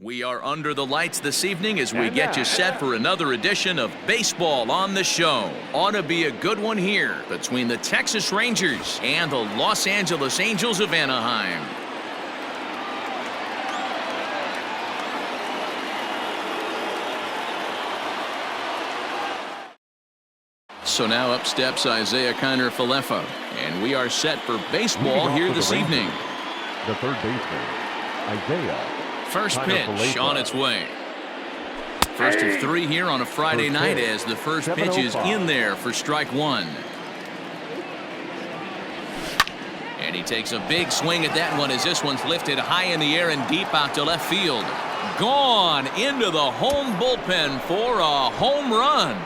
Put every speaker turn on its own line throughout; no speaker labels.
We are under the lights this evening as we get you set for another edition of Baseball on the Show. Ought to be a good one here between the Texas Rangers and the Los Angeles Angels of Anaheim. So now up steps Isaiah Kiner-Falefa, and we are set for baseball here this evening.
The third baseman, Isaiah.
First pitch on its way. First of three here on a Friday night as the first pitch is in there for strike one. And he takes a big swing at that one as this one's lifted high in the air and deep out to left field. Gone into the home bullpen for a home run.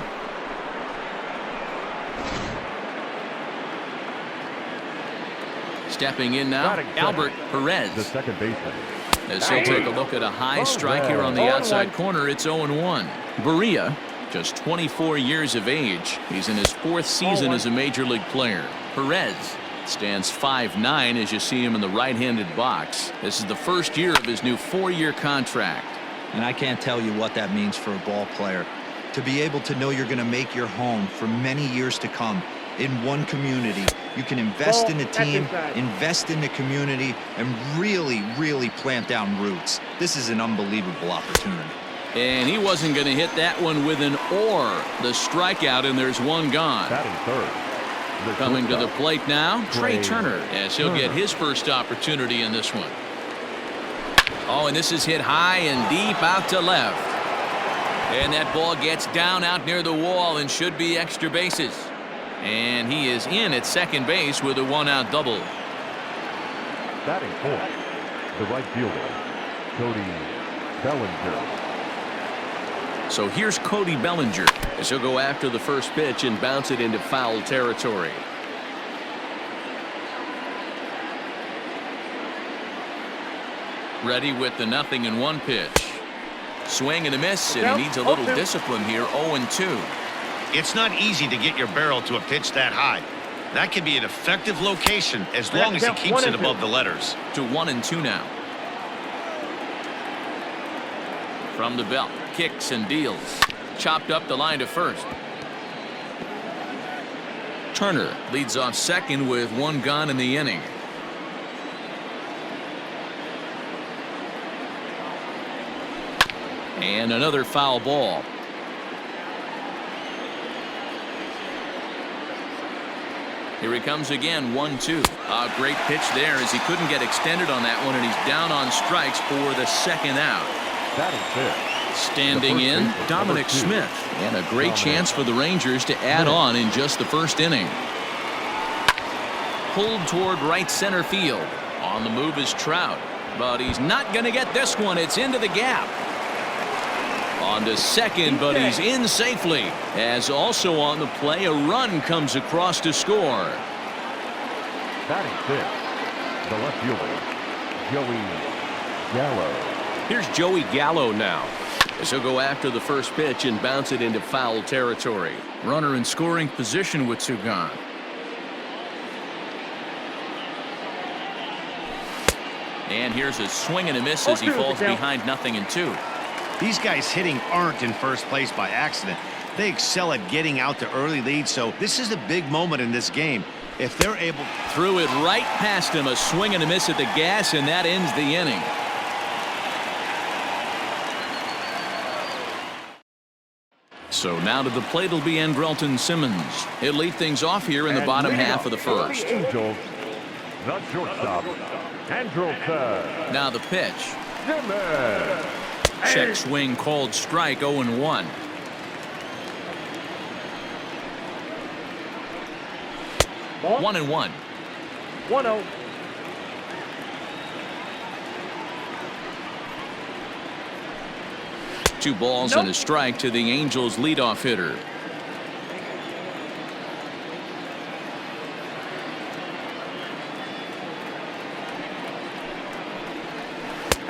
Stepping in now, Albert Perez.
The second baseman.
As he'll take a look at a high strike here on the outside corner, it's 0-1. Berea, just 24 years of age. He's in his fourth season as a major league player. Perez stands 5'9" as you see him in the right-handed box. This is the first year of his new 4-year contract.
And I can't tell you what that means for a ball player. To be able to know you're going to make your home for many years to come in one community. You can invest in the team, invest in the community, and really, really plant down roots. This is an unbelievable opportunity.
And he wasn't going to hit that one with an or. The strikeout, and there's one gone.
Batting third.
Coming to the plate now, Trey Turner, as he'll get his first opportunity in this one. Oh, and this is hit high and deep out to left. And that ball gets down out near the wall and should be extra bases. And he is in at second base with a one-out double.
Batting fourth, the right fielder, Cody Bellinger.
So here's Cody Bellinger as he'll go after the first pitch and bounce it into foul territory. Ready with the 0-1 pitch. Swing and a miss, and he needs a little discipline here. 0-2.
It's not easy to get your barrel to a pitch that high. That can be an effective location as long as he keeps it above the letters.
To 1-2 now. From the belt, kicks and deals. Chopped up the line to first. Turner leads off second with one gone in the inning. And another foul ball. Here he comes again, 1-2. A great pitch there as he couldn't get extended on that one, and he's down on strikes for the second out. Standing in, Dominic Smith, and a great chance for the Rangers to add on in just the first inning. Pulled toward right center field. On the move is Trout, but he's not going to get this one. It's into the gap. On to second, but he's in safely. As also on the play, a run comes across to score.
Batting fifth, the left fielder, Joey Gallo.
Here's Joey Gallo now, as he'll go after the first pitch and bounce it into foul territory. Runner in scoring position with two gone. And here's a swing and a miss as he falls behind 0-2.
These guys hitting aren't in first place by accident. They excel at getting out to early leads, so this is a big moment in this game. If they're able...
Threw it right past him, a swing and a miss at the gas, and that ends the inning. So now to the plate will be Andrewton Simmons. He'll lead things off here in the bottom half of the first.
Angels, the shortstop, Andrewton.
Now the pitch.
Simmons.
Check swing called strike. 0-1.
Ball.
1-1.
1-0.
Two balls and a strike to the Angels leadoff hitter.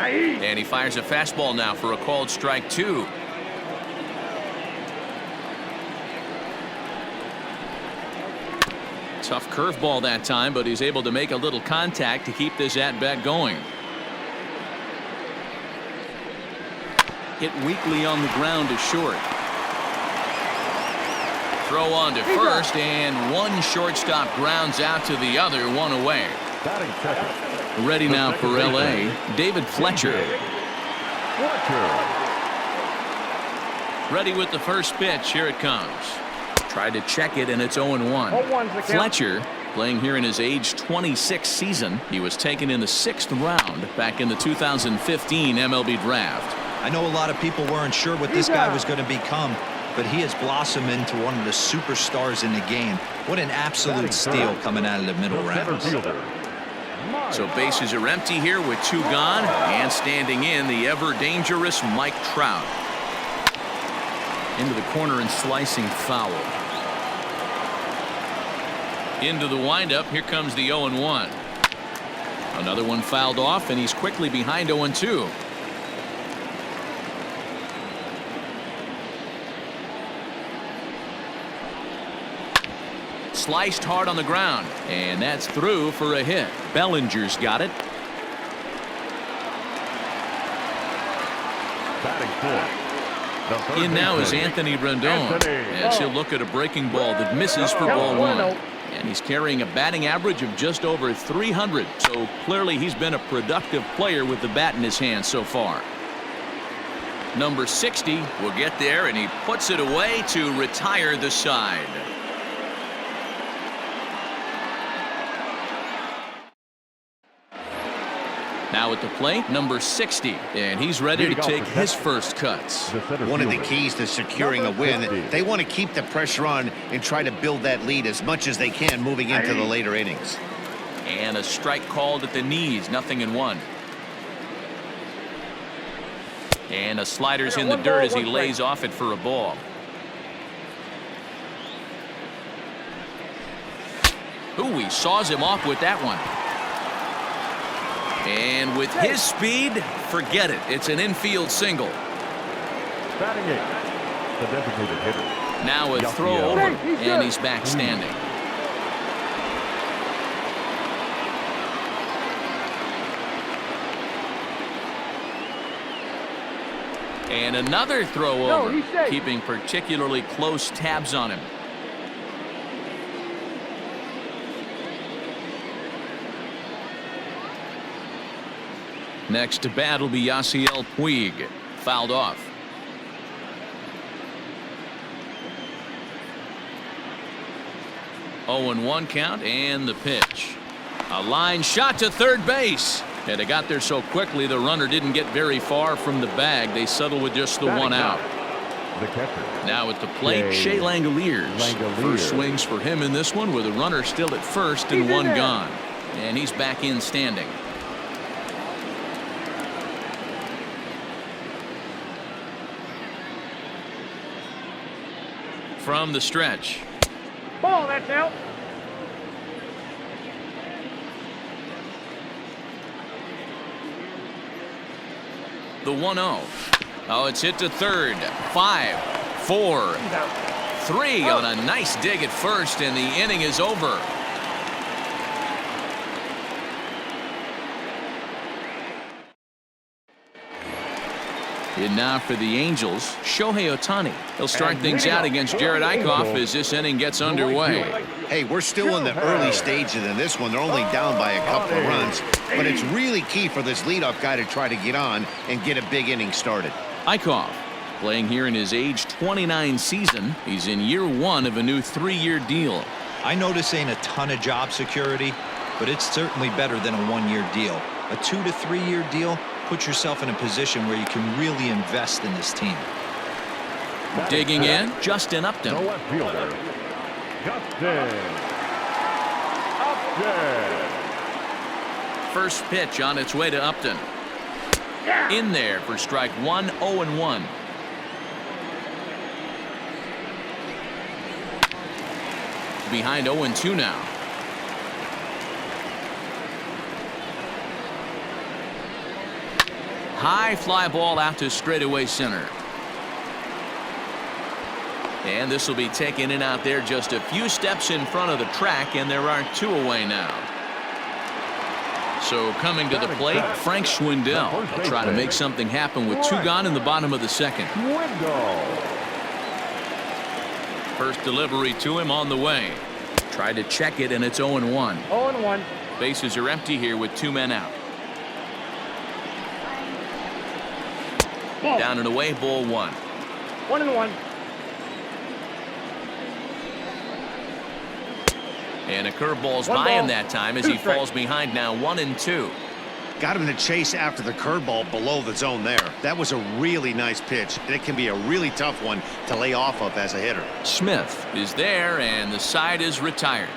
And he fires a fastball now for a called strike 2. Tough curveball that time, but he's able to make a little contact to keep this at bat going. Hit weakly on the ground to short. Throw on to first, and one shortstop grounds out to the other, one away.
Batting second.
Ready now for LA, David Fletcher. Ready with the first pitch. Here it comes. Tried to check it, and it's 0-1. Fletcher playing here in his age 26 season. He was taken in the 6th round back in the 2015 MLB draft.
I know a lot of people weren't sure what this guy was going to become, but he has blossomed into one of the superstars in the game. What an absolute steal coming out of the middle rounds.
So bases are empty here with 2 gone, and standing in the ever dangerous Mike Trout. Into the corner and slicing foul. Into the windup. Here comes the 0-1. Another one fouled off, and he's quickly behind 0-2. Sliced hard on the ground, and that's through for a hit. Bellinger's got it.
Batting fourth.
In now is Anthony Rendon, as he'll look at a breaking ball that misses for ball 1. And he's carrying a batting average of just over 300, so clearly he's been a productive player with the bat in his hand so far. Number 60 will get there, and he puts it away to retire the side. Now at the plate, number 60, and he's ready to take his first cuts.
One of the keys to securing a win, they want to keep the pressure on and try to build that lead as much as they can moving into the later innings.
And a strike called at the knees, 0-1. And a slider's in the dirt as he lays off it for a ball. Ooh, he saws him off with that one. And with his speed, forget it. It's an infield single.
Batting eighth, the designated hitter.
Now a throw over, and he's back standing. And another throw over, keeping particularly close tabs on him. Next to bat will be Yaciel Puig. Fouled off. Oh, and 1 count, and the pitch. A line shot to third base. And it got there so quickly the runner didn't get very far from the bag. They settled with just the 1 out.
The catcher.
Now at the plate, Shea Langoliers. First swings for him in this one with a runner still at first and 1 gone. And he's back in standing. From the stretch.
Ball, that's out.
The 1-0. Oh, it's hit to third. 5, 4, 3 on a nice dig at first, and the inning is over. And now for the Angels, Shohei Ohtani. He'll start things out against Jared Eichhoff as this inning gets underway.
Hey, we're still in the early stages in this one. They're only down by a couple of runs, but it's really key for this leadoff guy to try to get on and get a big inning started.
Eichhoff playing here in his age 29 season. He's in year 1 of a new 3-year deal.
I know this ain't a ton of job security, but it's certainly better than a 1-year deal. A 2 to 3-year deal, put yourself in a position where you can really invest in this team.
Digging in, Justin Upton.
The left fielder, Justin Upton.
First pitch on its way to Upton. In there for strike 1, 0-1. Behind 0-2 now. High fly ball out to straightaway center. And this will be taken in out there just a few steps in front of the track, and there are 2 away now. So coming to the plate, Frank Schwendell will try to make something happen with 2 gone in the bottom of the second. First delivery to him on the way. Tried to check it, and it's 0-1.
0-1.
Bases are empty here with 2 men out.
Ball.
Down and away, ball 1.
1-1.
And a curveball's
One
by him
ball,
that time as
2
he
strikes.
falls behind now 1-2.
Got him in the chase after the curveball below the zone there. That was a really nice pitch, and it can be a really tough one to lay off of as a hitter.
Smith is there, and the side is retired.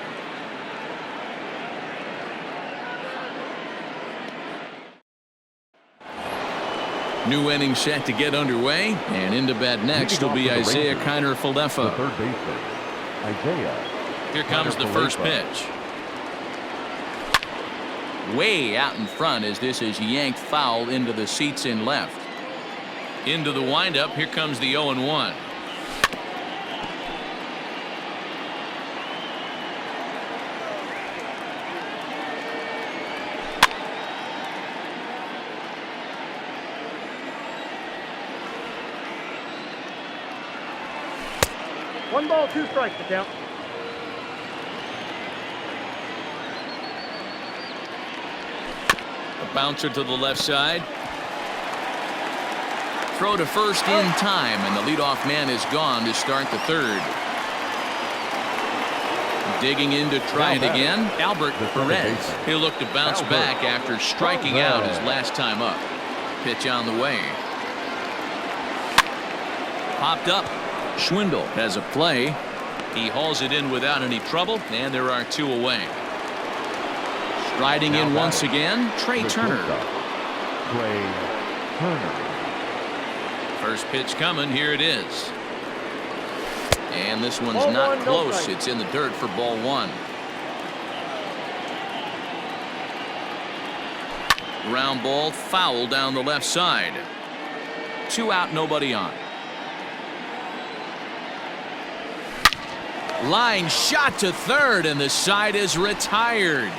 New inning set to get underway, and into bat next will be Isaiah
The
Kiner-Falefa.
third baseman, Isaiah.
Here comes the first pitch. Way out in front as this is yanked foul into the seats in left. Into the windup. Here comes the 0-1.
One ball, 2 strikes to count.
A bouncer to the left side. Throw to first in time, and the leadoff man is gone to start the third. Digging in to try it again, Albert Perez. He'll look to bounce back after striking out his last time up. Pitch on the way. Popped up. Schwendell has a play. He hauls it in without any trouble, and there are 2 away. Striding in once again, Trey Turner.
Trey Turner.
First pitch coming. Here it is. And this one's
Ball
not
1, no
close.
strike.
It's in the dirt for ball 1. Ground ball foul down the left side. 2 out, nobody on. Line shot to third, and the side is retired.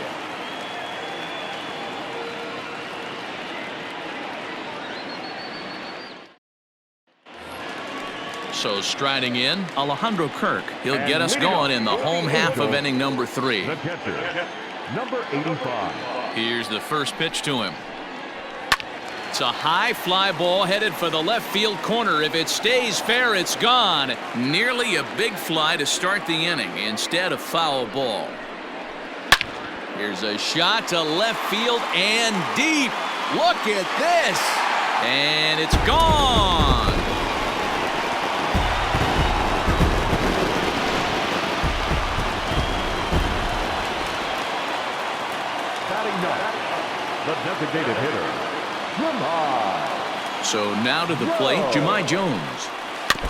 So striding in, Alejandro Kirk. He'll get us going in the home half of inning number 3.
The catcher, number 85.
Here's the first pitch to him. It's a high fly ball headed for the left field corner. If it stays fair, it's gone. Nearly a big fly to start the inning instead of foul ball. Here's a shot to left field and deep. Look at this. And it's gone.
Batting ninth, the designated hitter, Jemai.
So now to the plate, Jemai Jones.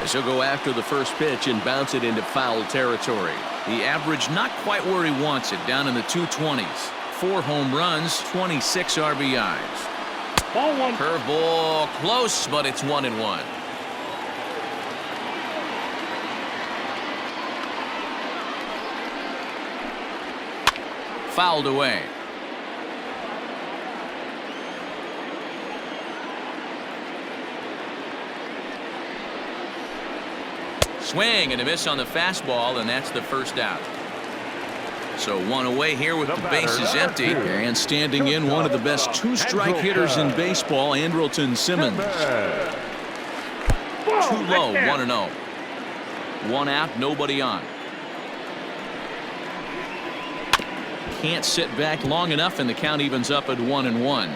As he'll go after the first pitch and bounce it into foul territory. The average not quite where he wants it, down in the 220s. 4 home runs, 26 RBIs.
Ball 1.
Curveball close, but it's 1-1. Fouled away. Swing and a miss on the fastball, and that's the first out. So 1 away here with the bases empty, and standing in one of the best 2-strike hitters in baseball, Andrewton Simmons. Too low, 1-0. 1 out, nobody on. Can't sit back long enough, and the count evens up at 1-1.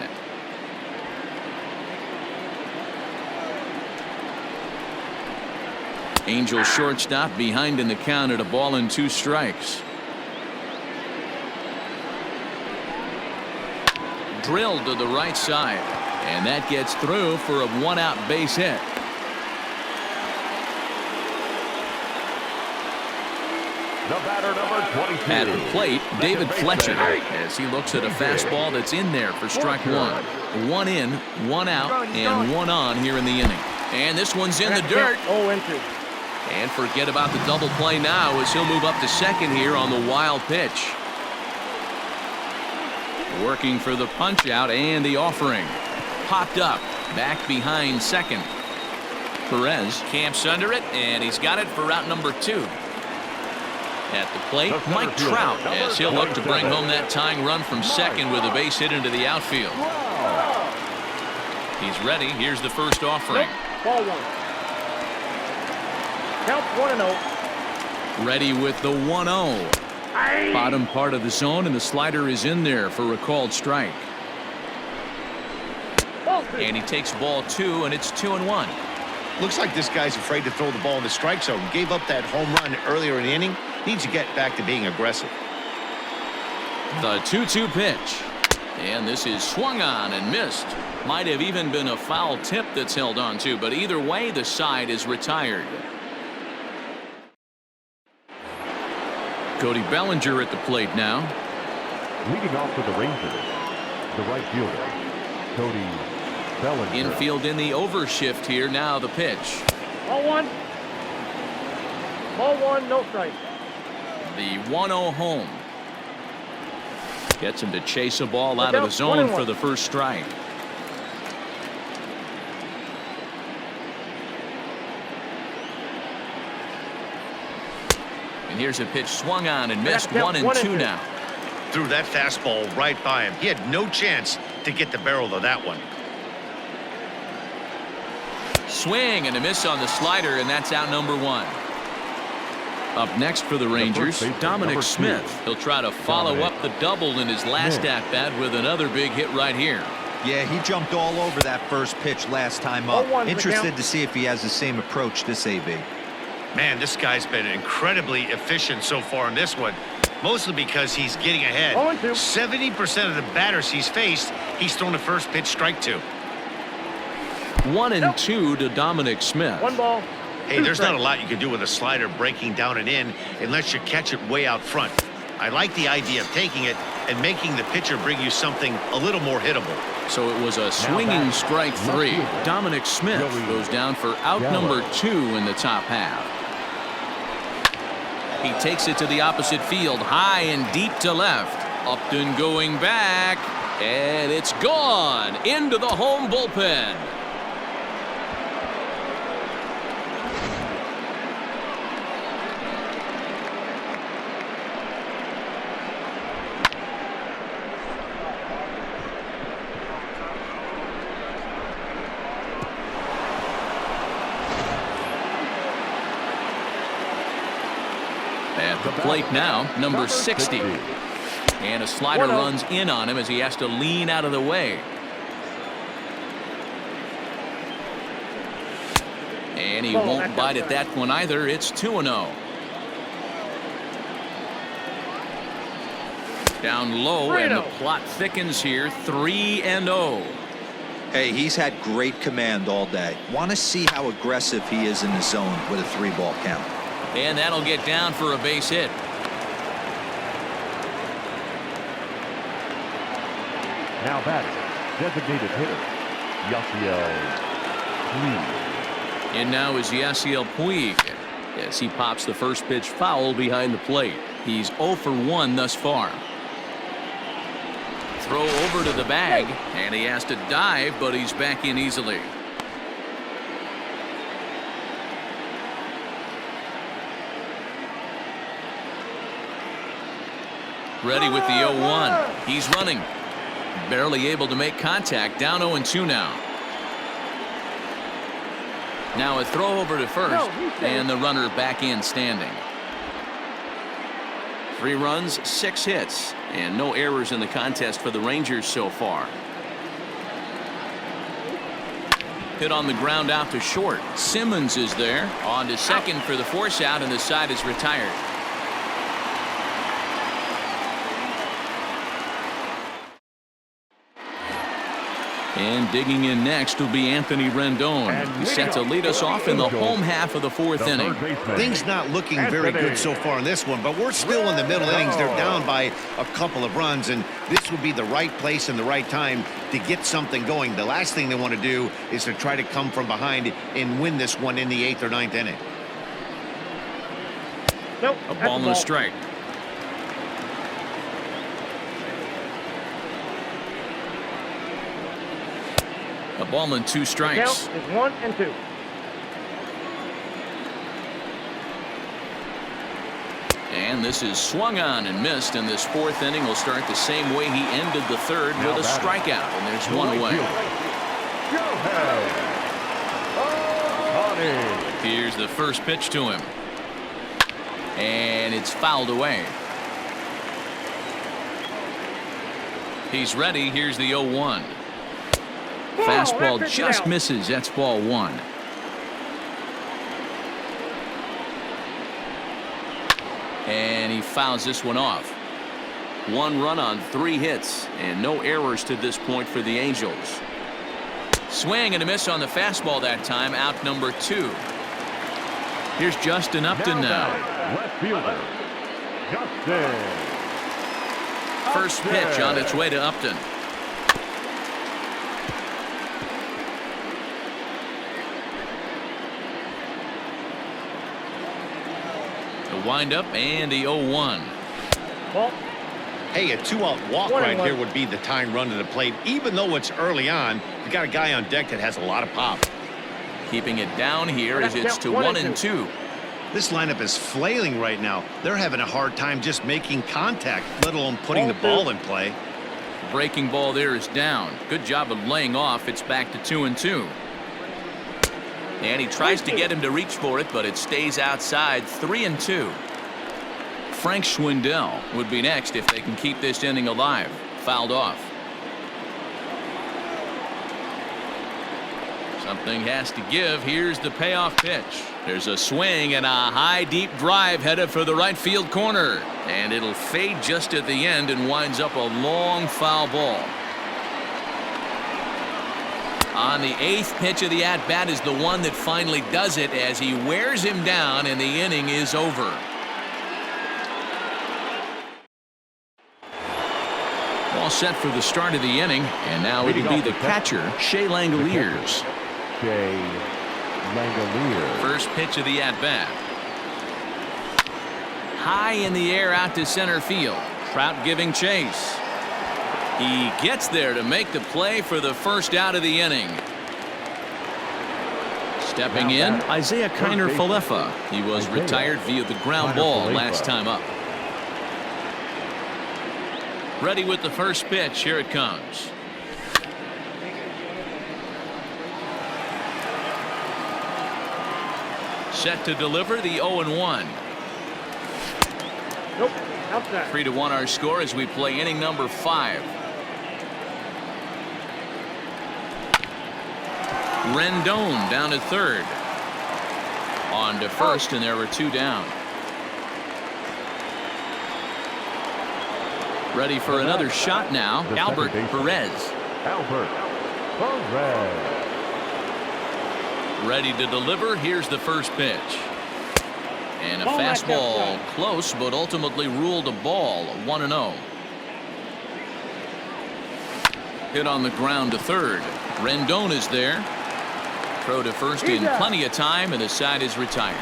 Angel shortstop behind in the count at 1-2 strikes. Drilled to the right side, and that gets through for a 1-out base hit.
The batter, number 22.
At the plate, David Fletcher, as he looks at a fastball that's in there for strike 1. 1 in, 1 out, and 1 on here in the inning. And this one's in the dirt.
0-2.
And forget about the double play now as he'll move up to second here on the wild pitch. Working for the punch out and the offering. Popped up. Back behind second. Perez camps under it, and he's got it for out number 2. At the plate, Mike Trout, as he'll look to bring home that tying run from second with a base hit into the outfield. He's ready. Here's the first offering.
Ball 1. Count 1-0.
Ready with the 1-0. Bottom part of the zone, and the slider is in there for a called strike. And he takes ball 2, and it's 2-1.
Looks like this guy's afraid to throw the ball in the strike zone. Gave up that home run earlier in the inning. Needs to get back to being aggressive.
The 2-2 pitch. And this is swung on and missed. Might have even been a foul tip that's held on to, but either way, the side is retired. Cody Bellinger at the plate now.
Leading off for the Rangers, the right fielder, Cody Bellinger.
Infield in the overshift here. Now the pitch.
Ball 1. Ball 1, no strike.
The 1-0 home. Gets him to chase a ball out of the zone for the first strike. And here's a pitch swung on and missed. 1-2 now.
Threw that fastball right by him. He had no chance to get the barrel of that one.
Swing and a miss on the slider, and that's out number 1. Up next for the Rangers, Dominic Smith. He'll try to follow up the double in his last at-bat with another big hit right here.
Yeah, he jumped all over that first pitch last time up. Interested to see if he has the same approach this AB.
Man, this guy's been incredibly efficient so far in this one. Mostly because he's getting ahead. 70% of the batters he's faced, he's thrown the first pitch strike to.
1-2 to Dominic Smith.
1 ball.
Hey, there's not a lot you can do with a slider breaking down and in unless you catch it way out front. I like the idea of taking it and making the pitcher bring you something a little more hittable.
So it was a swinging strike 3. Dominic Smith goes down for out number 2 in the top half. He takes it to the opposite field, high and deep to left. Upton going back, and it's gone into the home bullpen. At the plate now, number 60. And a slider runs in on him as he has to lean out of the way. And he won't bite at that one either. It's 2-0. Down low, and the plot thickens here. 3-0.
Hey, he's had great command all day. Want to see how aggressive he is in the zone with a 3-ball count.
And that'll get down for a base hit.
Now batting, designated hitter, Yaciel Puig.
And now is Yaciel Puig as he pops the first pitch foul behind the plate. He's 0 for 1 thus far. Throw over to the bag, and he has to dive, but he's back in easily. Ready with the 0-1. He's running. Barely able to make contact. Down 0-2 now. Now a throw over to first, and the runner back in standing. 3 runs, 6 hits, and no errors in the contest for the Rangers so far. Hit on the ground out to short. Simmons is there. On to second for the force out, and the side is retired. And digging in next will be Anthony Rendon. He's set to lead us off in the home half of the 4th inning.
Things not looking very good so far in this one, but we're still in the middle innings. They're down by a couple of runs, and this would be the right place and the right time to get something going. The last thing they want to do is to try to come from behind and win this one in the 8th or 9th inning.
A ball and a strike. A ball and 2 strikes.
Count is 1 and 2.
And this is swung on and missed, and this 4th inning will start the same way he ended the 3rd with a strikeout, and there's 1 away. Here's the first pitch to him, and it's fouled away. He's ready. Here's the 0-1. Fastball just misses. That's ball 1. And he fouls this one off. 1 run on 3 hits and no errors to this point for the Angels. Swing and a miss on the fastball that time. Out number 2. Here's Justin Upton now.
Left fielder, Justin.
First pitch on its way to Upton. The windup and the 0-1.
Ball.
Hey, a 2-out walk right here would be the tying run to the plate. Even though it's early on, you got a guy on deck that has a lot of pop.
Keeping it down here as it's to 1 and 2.
This lineup is flailing right now. They're having a hard time just making contact, let alone putting the ball in play.
Breaking ball there is down. Good job of laying off. It's back to 2 and 2. And he tries to get him to reach for it, but it stays outside. 3 and 2. Frank Schwendell would be next if they can keep this inning alive. Fouled off. Something has to give. Here's the payoff pitch. There's a swing and a high deep drive headed for the right field corner, and it'll fade just at the end and winds up a long foul ball. On the 8th pitch of the at-bat is the one that finally does it as he wears him down, and the inning is over. All set for the start of the inning, and now it'll be the catcher, Shea Langoliers. First pitch of the at-bat. High in the air out to center field. Trout giving chase. He gets there to make the play for the first out of the inning. Stepping in, Isaiah Kiner-Falefa. He was retired via the ground ball last time up. Ready with the first pitch. Here it comes. Set to deliver the 0-1.
Nope. Outside.
3-1 our score as we play inning number 5. Rendon down to 3rd. On to 1st, and there were 2 down. Ready for another shot now. Albert Perez. Ready to deliver. Here's the first pitch. And a fastball close, but ultimately ruled a ball. 1-0. Hit on the ground to 3rd. Rendon is there. Throw to 1st in plenty of time, and the side is retired.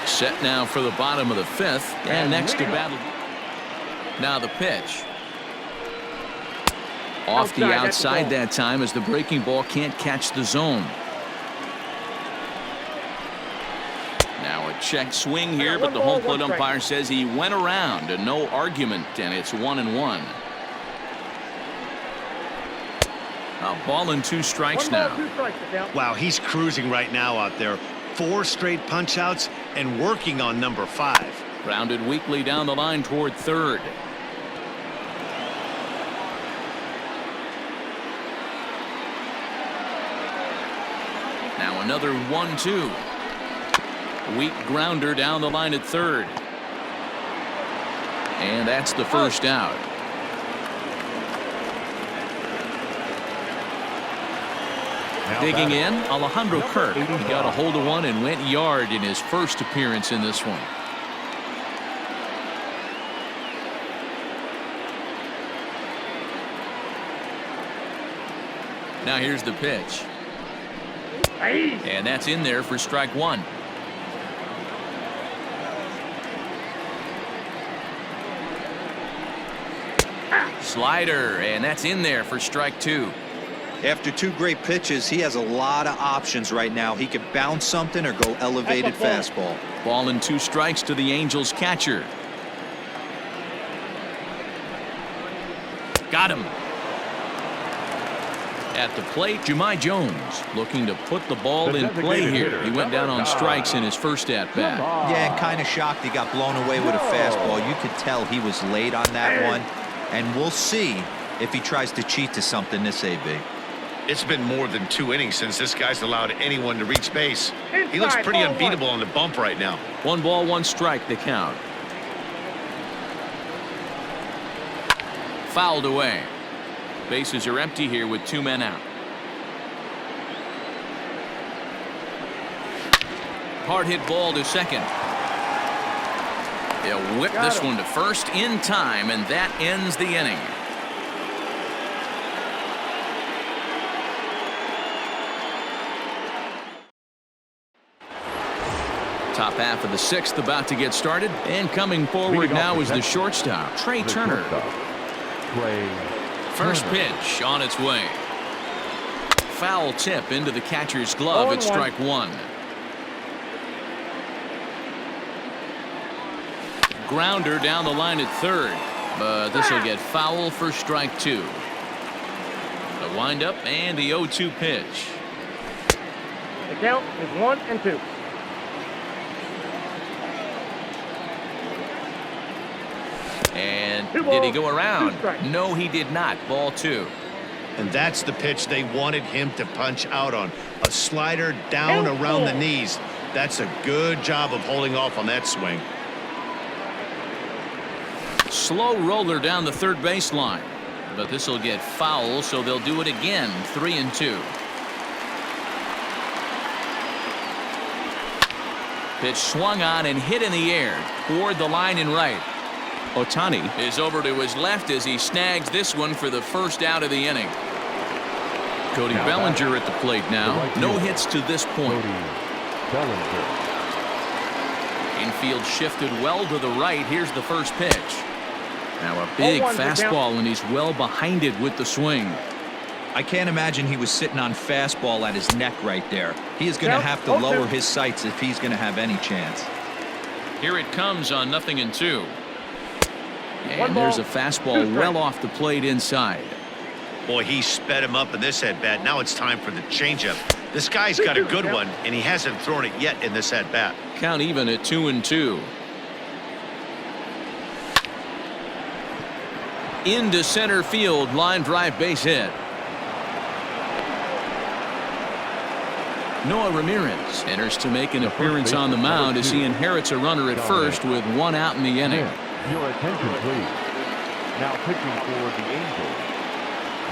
Set now for the bottom of the 5th, and next to battle. Now the pitch. Off the outside that time as the breaking ball can't catch the zone. Now a check swing here, but the home plate umpire says he went around, and no argument, and it's 1-1. A ball and 2 strikes now.
Wow, he's cruising right now out there. 4 straight punch outs and working on number 5.
Grounded weakly down the line toward 3rd. Now another 1-2. Weak grounder down the line at 3rd. And that's the first out. Digging in, Alejandro Kirk. He got a hold of one and went yard in his first appearance in this one. Now here's the pitch. And that's in there for strike 1. Slider, and that's in there for strike 2.
After 2 great pitches, he has a lot of options right now. He could bounce something or go elevated fastball.
Ball and 2 strikes to the Angels catcher. Got him. At the plate, Jahmai Jones looking to put the ball in play here. He went down on strikes in his first at-bat.
Yeah, and kind of shocked he got blown away with a fastball. You could tell he was late on that one. And we'll see if he tries to cheat to something this AB.
It's been more than 2 innings since this guy's allowed anyone to reach base. He looks pretty unbeatable on the bump right now.
1 ball, 1 strike, the count. Fouled away. Bases are empty here with 2 men out. Hard hit ball to second. They'll whip this one to first in time, and that ends the inning. Top half of the 6th about to get started, and coming forward now is the shortstop, Trey Turner. First pitch on its way. Foul tip into the catcher's glove at strike 1. Grounder down the line at third, but this will get foul for strike 2. The windup and the 0-2 pitch.
The count is 1-2.
And did he go around? No, he did not. Ball 2.
And that's the pitch they wanted him to punch out on. A slider down around the knees. That's a good job of holding off on that swing.
Slow roller down the third baseline, but this will get foul, so they'll do it again. 3-2. Pitch swung on and hit in the air toward the line and right. Ohtani is over to his left as he snags this one for the first out of the inning. Cody Bellinger at the plate now. No hits to this point. Infield shifted well to the right. Here's the first pitch. Now a big fastball, and he's well behind it with the swing.
I can't imagine he was sitting on fastball at his neck right there. He is going to have to lower his sights if he's going to have any chance.
Here it comes on 0-2. And there's a fastball well off the plate inside.
Boy, he sped him up in this at-bat. Now it's time for the changeup. This guy's got a good one, and he hasn't thrown it yet in this at-bat.
Count even at 2-2. Into center field, line drive, base hit. Noah Ramirez enters to make an appearance on the mound as he inherits a runner at first with 1 out in the inning.
Your attention, please. Now pitching for the Angels,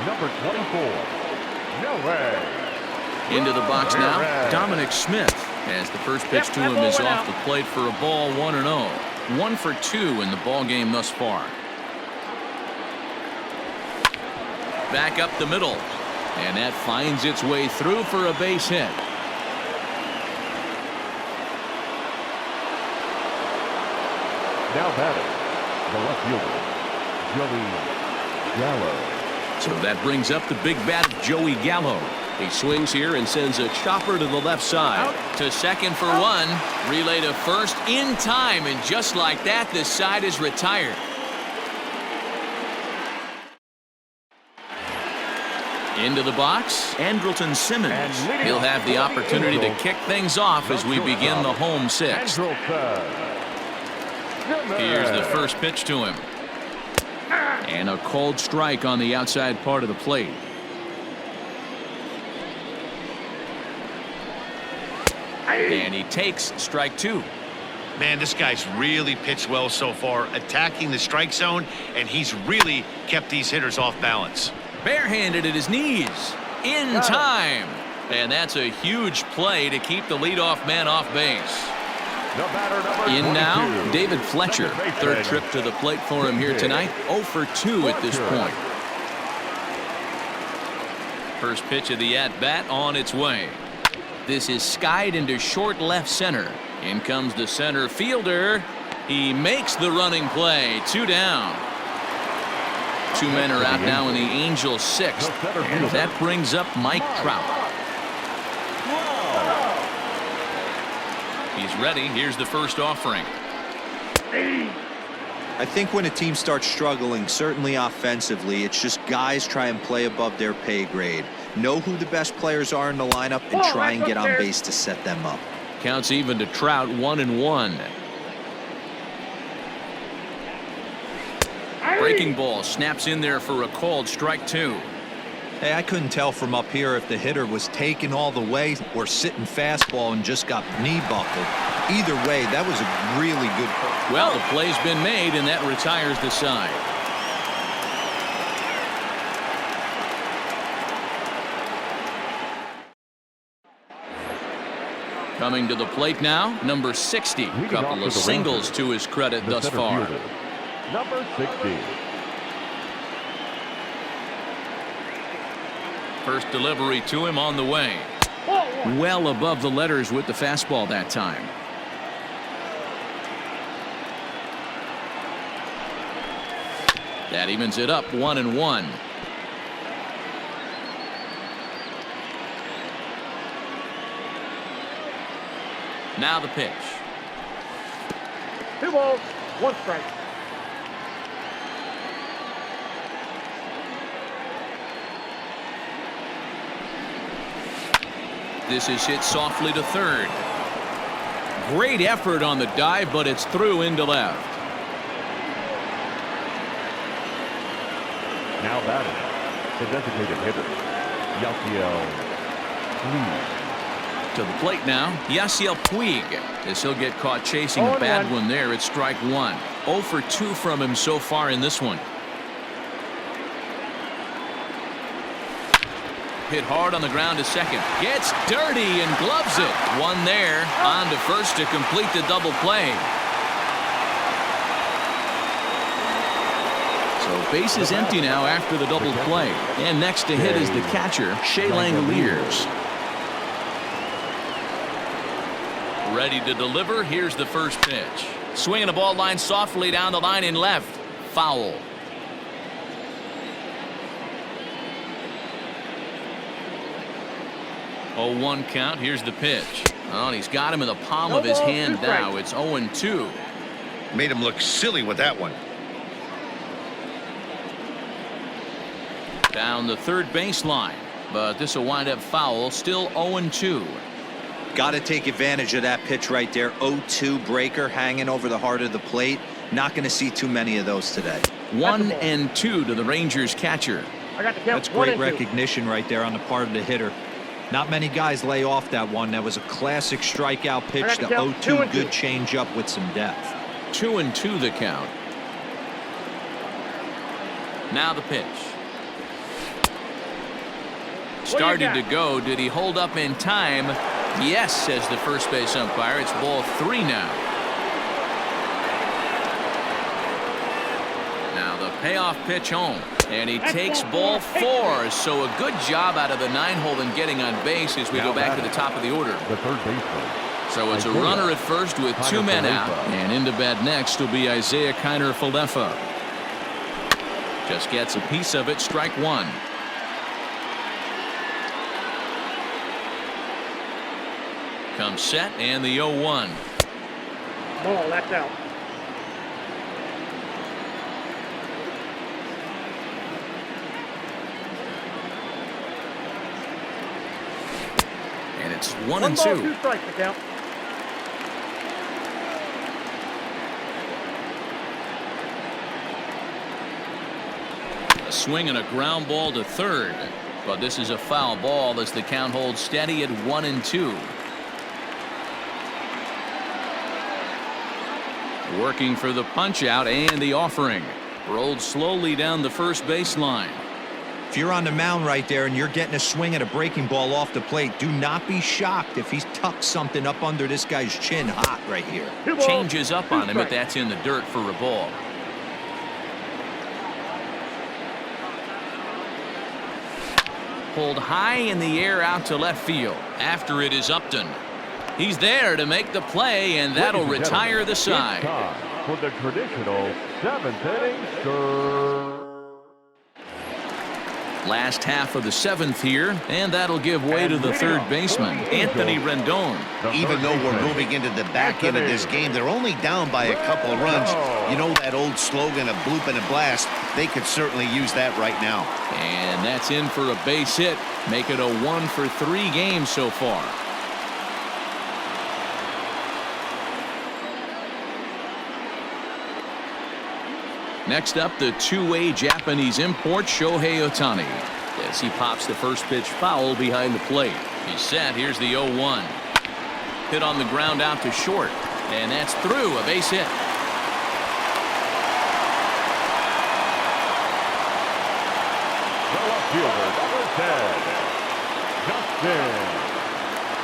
number 24. No way.
Into the box now, Dominic Smith, as the first pitch to him is off the plate for a ball. 1-0. 1 for 2 in the ball game thus far. Back up the middle, and that finds its way through for a base hit.
Now batting, the left fielder, Joey Gallo.
So that brings up the big bat, Joey Gallo. He swings here and sends a chopper to the left side. To second for 1. Relay to first in time, and just like that, this side is retired. Into the box, Andrewton Simmons. He'll have the opportunity to kick things off as we begin the home 6th. Here's the first pitch to him. And a cold strike on the outside part of the plate. And he takes strike 2.
Man, this guy's really pitched well so far, attacking the strike zone, and he's really kept these hitters off balance.
Barehanded at his knees. In time. And that's a huge play to keep the leadoff man off base. In now, David Fletcher. Third trip to the plate for him here tonight. 0 for 2 at this point. First pitch of the at-bat on its way. This is skied into short left center. In comes the center fielder. He makes the running play. 2 down. Two men are out now in the Angels' sixth, and that brings up Mike Trout. He's ready. Here's the first offering.
I think when a team starts struggling, certainly offensively, it's just guys try and play above their pay grade. Know who the best players are in the lineup and try and get on base to set them up.
Counts even to Trout, 1-1. Breaking ball snaps in there for a called strike 2.
Hey, I couldn't tell from up here if the hitter was taking all the way or sitting fastball and just got knee buckled. Either way, that was a really good call.
Well, the play's been made, and that retires the side. Coming to the plate now, number 60. Couple of singles to his credit thus far.
Number 60.
First delivery to him on the way. Well above the letters with the fastball that time. That evens it up, 1-1. Now the pitch.
2 balls, 1 strike.
This is hit softly to third. Great effort on the dive, but it's through into left.
Now batting, the designated hitter, Yaciel Puig.
To the plate now, Yaciel Puig. As he'll get caught chasing a bad one there at strike 1. 0 for 2 from him so far in this one. Hit hard on the ground to second. Gets dirty and gloves it. One there. On to first to complete the double play. So base is empty now after the double play. And next to hit is the catcher, Shea Langoliers. Ready to deliver. Here's the first pitch. Swinging the ball line softly down the line in left. Foul. 0-1 count. Here's the pitch. Oh, and he's got him in the palm of his hand now. It's 0-2.
Made him look silly with that one.
Down the third baseline, but this will wind up foul. Still 0-2.
Got to take advantage of that pitch right there. 0-2 breaker hanging over the heart of the plate. Not going to see too many of those today.
1-2 to the Rangers catcher.
I got the count.
That's great recognition right there on the part of the hitter. Not many guys lay off that one. That was a classic strikeout pitch. The 0-2 good change up with some depth.
2-2 the count. Now the pitch. Started to go. Did he hold up in time? Yes, says the first base umpire. It's ball 3 now. Now the payoff pitch home. And he takes ball 4. So a good job out of the 9-hole in getting on base as we go back to the top of the order.
The third baseman.
So it's a runner at first with 2 men out. And into bat next will be Isaiah Kiner-Falefa. Just gets a piece of it. Strike 1. Comes set and the 0-1.
Ball, that's out.
And it's 1-2.
1 ball, 2 strikes to count.
A swing and a ground ball to third. But this is a foul ball as the count holds steady at 1-2. Working for the punch out and the offering. Rolled slowly down the first baseline.
If you're on the mound right there and you're getting a swing at a breaking ball off the plate, do not be shocked if he's tucked something up under this guy's chin hot right here.
Changes up on him if that's in the dirt for a ball. Pulled high in the air out to left field. After it is Upton. He's there to make the play, and that'll retire the side.
It's time for the traditional 7th inning stir.
Last half of the 7th here, and that'll give way to the third baseman, Anthony Rendon.
Even though we're moving into the back end of this game, they're only down by a couple of runs. You know that old slogan, a bloop and a blast. They could certainly use that right now.
And that's in for a base hit. Make it a 1-for-3 game so far. Next up, the two-way Japanese import, Shohei Ohtani. As he pops the first pitch foul behind the plate. He's set. Here's the 0-1. Hit on the ground out to short. And that's through. A base hit.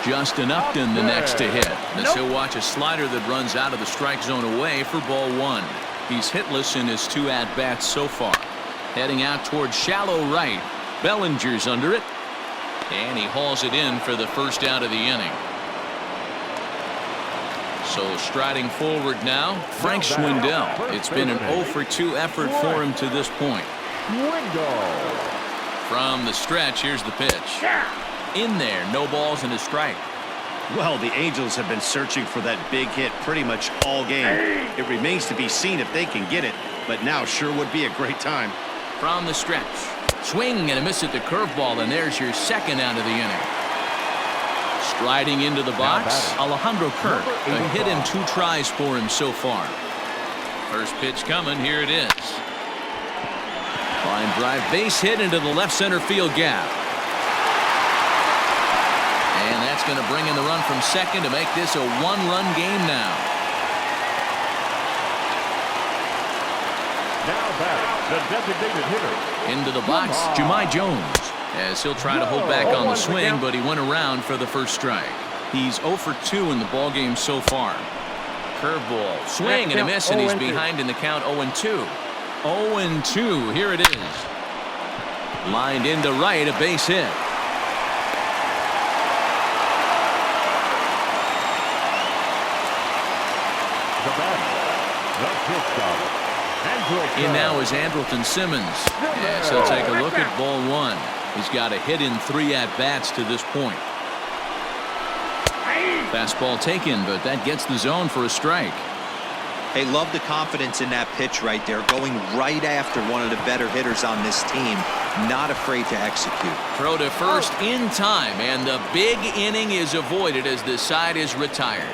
Justin Upton the next to hit. As he'll watch a slider that runs out of the strike zone away for ball 1. He's hitless in his 2 at-bats so far. Heading out towards shallow right. Bellinger's under it. And he hauls it in for the first out of the inning. So striding forward now, Frank Schwendell. It's been an 0-for-2 effort for him to this point. From the stretch, here's the pitch. In there, no balls and a strike.
Well, the Angels have been searching for that big hit pretty much all game. It remains to be seen if they can get it, but now sure would be a great time.
From the stretch. Swing and a miss at the curveball, and there's your second out of the inning. Striding into the box, Alejandro Kirk. A hit in 2 tries for him so far. First pitch coming. Here it is. Line drive base hit into the left center field gap. And that's going to bring in the run from second to make this a 1-run game now.
Now back, the designated hitter.
Into the box, Jahmai Jones. As he'll try to hold back on the swing, but he went around for the first strike. He's 0-for-2 in the ballgame so far. Curveball, swing and a miss, and he's behind in the count 0-2. 0-2, here it is. Lined into right, a base hit. In now is Andrewton Simmons. Yes, he'll take a look at ball 1. He's got a hit in 3 at-bats to this point. Fastball taken, but that gets the zone for a strike.
Hey, love the confidence in that pitch right there. Going right after one of the better hitters on this team. Not afraid to execute.
Throw to first in time, and the big inning is avoided as the side is retired.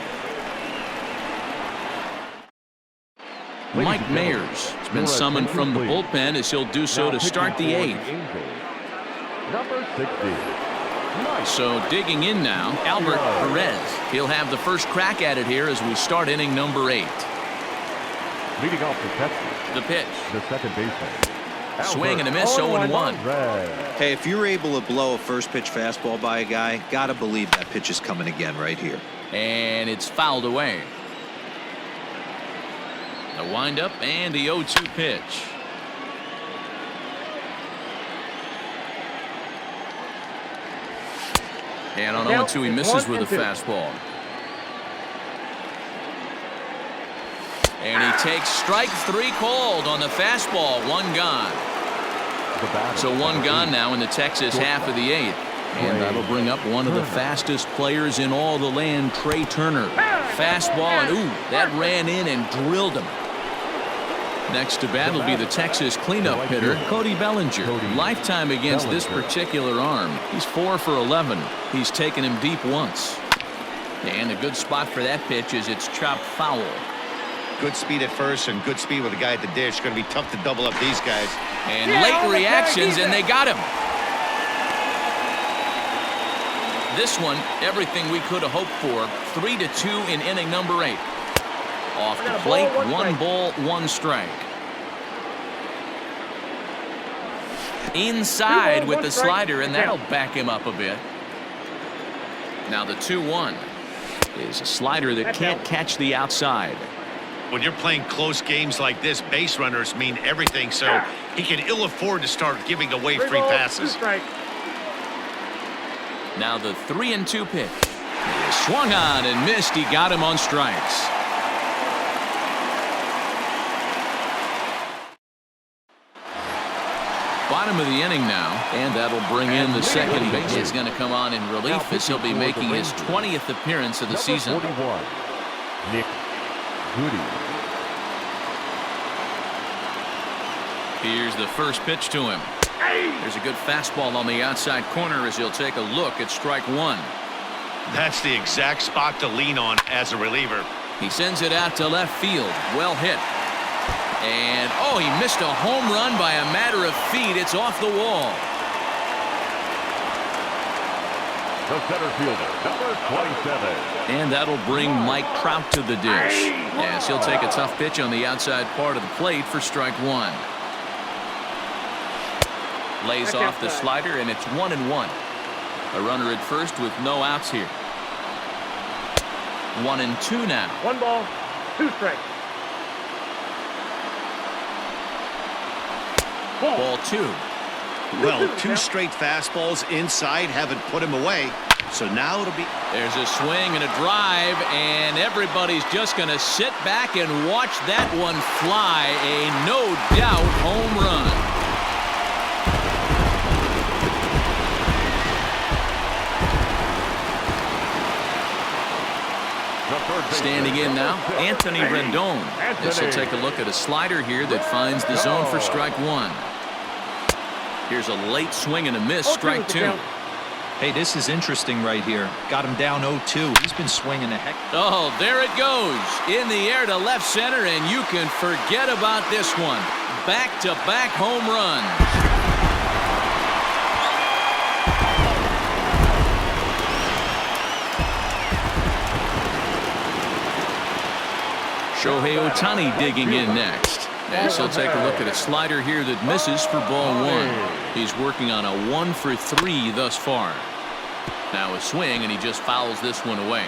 Mike Mayers has been summoned from the bullpen as he'll do so to start the 8th.
Number 60.
So digging in now, Albert Perez. He'll have the first crack at it here as we start inning number 8.
Leading off the Texas.
The pitch.
The second baseman.
Swing and a miss, 0-1.
Hey, if you're able to blow a first pitch fastball by a guy, gotta believe that pitch is coming again right here.
And it's fouled away. The windup and the 0-2 pitch. And on 0-2 he misses with a fastball. And he takes strike 3 called on the fastball. 1 gone. So 1 gone now in the Texas half of the 8th. And that'll bring up one of the fastest players in all the land, Trey Turner. Fastball, and ooh, that ran in and drilled him. Next to bat will be the Texas cleanup hitter, Cody Bellinger. Lifetime against this particular arm. He's 4 for 11. He's taken him deep once. And a good spot for that pitch is it's chopped foul.
Good speed at first and good speed with the guy at the dish. Going to be tough to double up these guys.
And late reactions, and they got him. This one, everything we could have hoped for. 3-2 in inning number 8. Off the plate, 1 ball, 1 strike. Inside with the slider, and that'll back him up a bit. Now the 2-1 is a slider that can't catch the outside.
When you're playing close games like this, base runners mean everything, so he can ill afford to start giving away free passes.
Now the 3-2 pitch. He swung on and missed. He got him on strikes. Bottom of the inning now, and that'll bring in the second base. He's going to come on in relief as he'll be making his 20th appearance of the season.
41, Nick Goody.
Here's the first pitch to him. There's a good fastball on the outside corner as he'll take a look at strike one.
That's the exact spot to lean on as a reliever.
He sends it out to left field. Well hit. And, oh, he missed a home run by a matter of feet. It's off the wall.
The center fielder, number 27.
And that'll bring Mike Trout to the dish, as he'll take a tough pitch on the outside part of the plate for strike one. Lays off the slider, and it's 1-1. A runner at first with no outs here. 1-2 now.
1 ball, 2 strikes.
Ball 2.
Well, 2 straight fastballs inside haven't put him away. So now it'll be.
There's a swing and a drive, and everybody's just going to sit back and watch that one fly. A no doubt home run. Standing in now, Anthony Rendon. This will take a look at a slider here that finds the zone for strike one. Here's a late swing and a miss, strike two.
Hey, this is interesting right here. Got him down 0-2. He's been swinging a heck.
Oh, there it goes. In the air to left center, and you can forget about this one. Back-to-back home runs. Shohei Ohtani digging in next. As he'll take a look at a slider here that misses for ball one. He's working on a 1 for 3 thus far. Now a swing, and he just fouls this one away.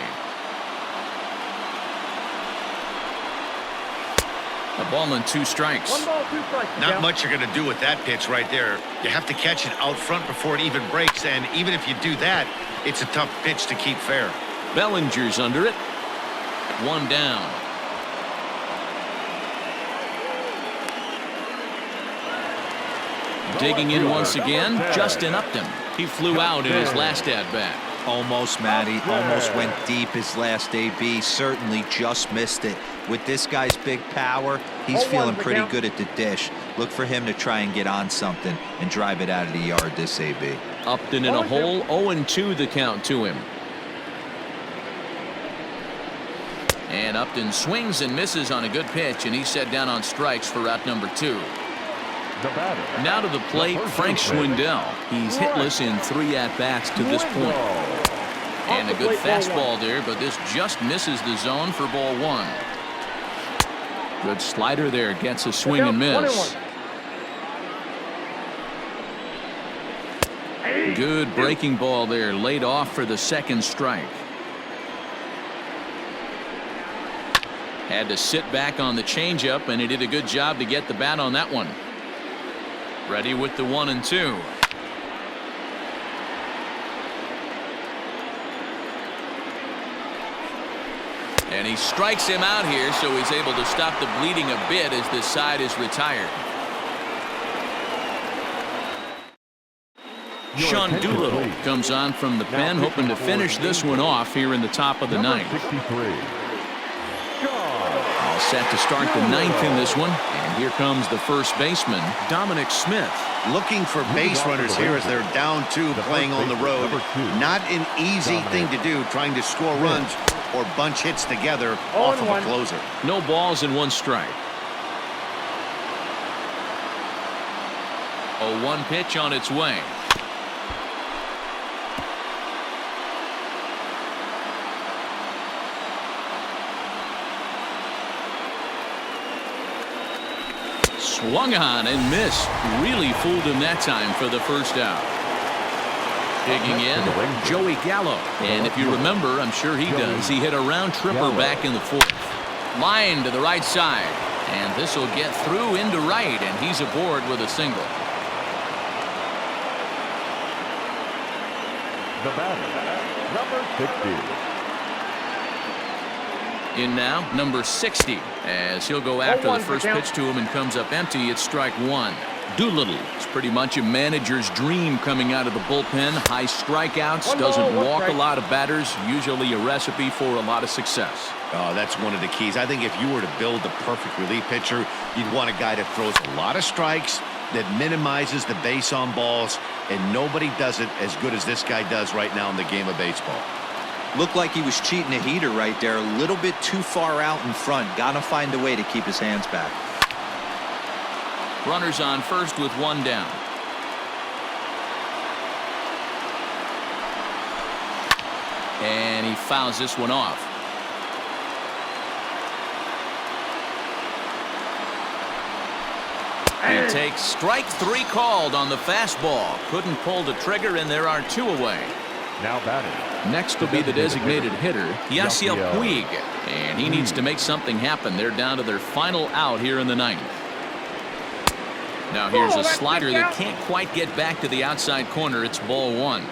A ball and 2 strikes.
1 ball, 2 strikes.
Not much you're going to do with that pitch right there. You have to catch it out front before it even breaks, and even if you do that, it's a tough pitch to keep fair.
Bellinger's under it. 1 down. Digging in once again, Justin Upton. He flew out in his last at-bat.
Almost, Matty. Almost went deep his last AB. Certainly just missed it. With this guy's big power, he's feeling pretty good at the dish. Look for him to try and get on something and drive it out of the yard this AB.
Upton in a hole, 0-2 the count to him. And Upton swings and misses on a good pitch, and he's set down on strikes for route number 2. Now to the plate, Frank Schwendell. He's hitless in 3 at-bats to this point. And a good fastball there, but this just misses the zone for ball 1. Good slider there, gets a swing and miss. Good breaking ball there, laid off for the second strike. Had to sit back on the changeup, and he did a good job to get the bat on that one. Ready with the 1-2. And he strikes him out here, so he's able to stop the bleeding a bit as this side is retired. Sean Doolittle comes on from the pen, hoping to finish this one off here in the top of the ninth. All set to start the ninth in this one. And here comes the first baseman, Dominic Smith.
Looking for base runners here as they're down 2 playing on the road. Not an easy thing to do, trying to score runs or bunch hits together off of a closer.
No balls and 1 strike. 0-1 pitch on its way. Swung on and missed. Really fooled him that time for the first out. Digging in, Joey Gallo. And if you remember, I'm sure he does, he hit a round tripper back in the 4th. Line to the right side. And this will get through into right, and he's aboard with a single.
The batter, number 60.
In now, number 60, as he'll go after the first pitch to him and comes up empty. It's strike 1. Doolittle. It's pretty much a manager's dream coming out of the bullpen. High strikeouts, doesn't walk a lot of batters, usually a recipe for a lot of success.
Oh, that's one of the keys. I think if you were to build the perfect relief pitcher, you'd want a guy that throws a lot of strikes, that minimizes the base on balls, and nobody does it as good as this guy does right now in the game of baseball.
Looked like he was cheating a heater right there, a little bit too far out in front. Gotta find a way to keep his hands back.
Runners on first with one down. And he fouls this one off. He takes strike 3 called on the fastball. Couldn't pull the trigger, and there are 2 away.
Now batting.
Next will be the designated hitter, Yaciel Puig. And he needs to make something happen. They're down to their final out here in the 9th. Now here's a slider that can't quite get back to the outside corner. It's ball 1.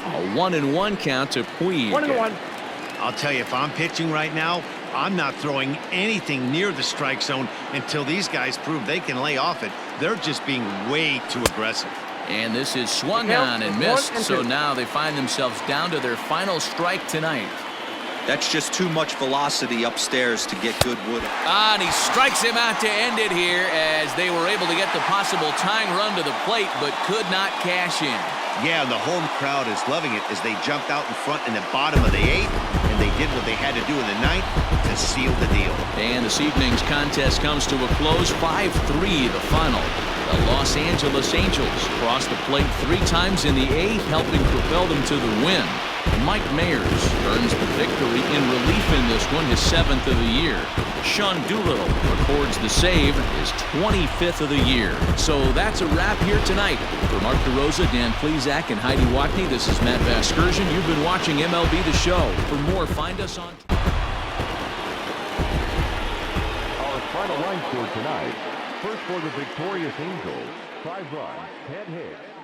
A 1-1 count to Puig.
1-1.
I'll tell you, if I'm pitching right now, I'm not throwing anything near the strike zone until these guys prove they can lay off it. They're just being way too aggressive.
And this is swung on and missed. So now they find themselves down to their final strike tonight.
That's just too much velocity upstairs to get good wood.
And he strikes him out to end it here as they were able to get the possible tying run to the plate but could not cash in.
Yeah, the home crowd is loving it as they jumped out in front in the bottom of the 8th, and they did what they had to do in the 9th to seal the deal.
And this evening's contest comes to a close. 5-3 the final. The Los Angeles Angels crossed the plate 3 times in the 8th, helping propel them to the win. Mike Mayers earns the victory in relief in this one, his 7th of the year. Sean Doolittle records the save, his 25th of the year. So that's a wrap here tonight. For Mark DeRosa, Dan Plesac, and Heidi Watney, this is Matt Vasgersian. You've been watching MLB The Show. For more, find us on...
Our final line score tonight. First for the victorious Angels, 5 runs, 10 hits.